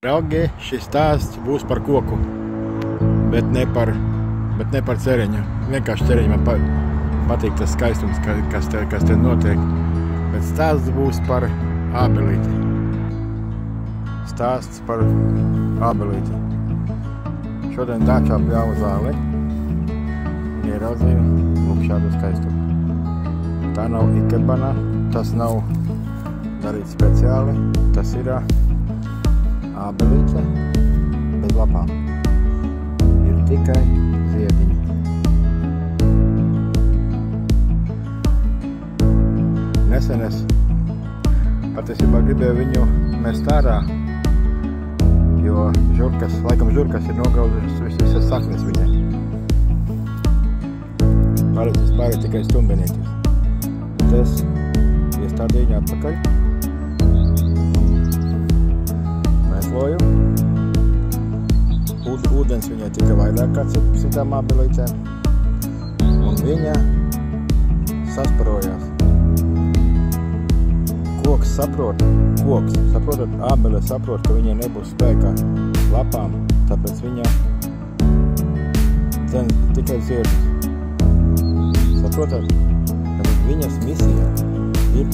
Draugi, šis stāsts būs par koku, bet ne par cereņu. Vienkārši cereņi man patīk tas skaistums, kas te notiek. Bet stāsts būs par ābelīti. Stāsts par ābelīti. Šodien dāčā pļāvu zāli un ieraudzīju lūk šādu skaistumu. Tā nav ikebana, tas nav darīts speciāli, tas ir ābelīte bez lapām. Ir tikai ziediņi. Nesen es patiesībā gribēju viņu mest ārā, jo žurkas ir nograuzušas visas saknes viņai. Pārējais tikai stumbenītis. Es iestādīju viņu atpakaļ. Mēsloju. Ūdens viņai tika vairāk kā citām ābelītēm. Un viņa sasparojās. Saprotat, ābele saprot, ka viņai nebūs spēkā lapām, tāpēc viņa dzen tikai ziedus. Saprotat? Tāpēc viņas misija ir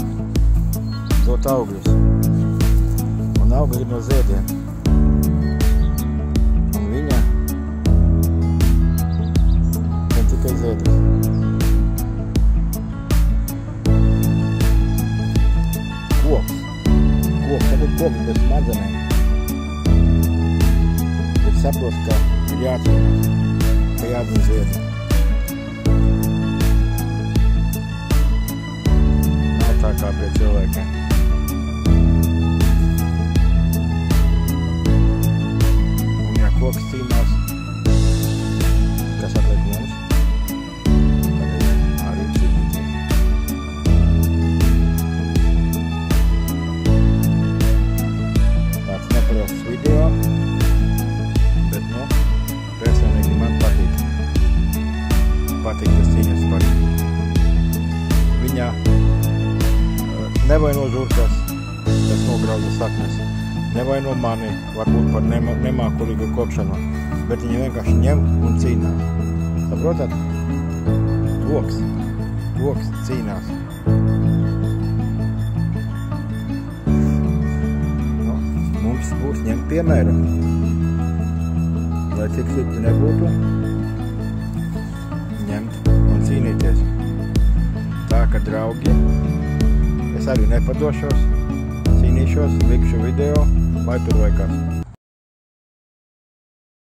dot augļus. Un augļi ir no ziediem. Un viņa dzen tikai ziedus. Koks bez smadzenēm. Bet saprot, ka ir jācīnās, ka jādzen ziedi. Nav tā kā pie cilvēkiem. Un ja koks cīnās, kas atliek mums? Arī cīnīties. Video, bet, personīgi man patīk tas cīņas par. Viņa nevaino žurkas, kas nograuza saknes, nevaino mani, varbūt par nemākulīgu kopšanu, bet viņa vienkārši ņem un cīnās. Saprotat? Koks cīnās. Mums būs ņemt piemēru, lai cik slikti nebūtu, ņemt un cīnīties. Tā, ka draugi, es arī nepadošos, cīnīšos, likšu video, lai tur vai kas.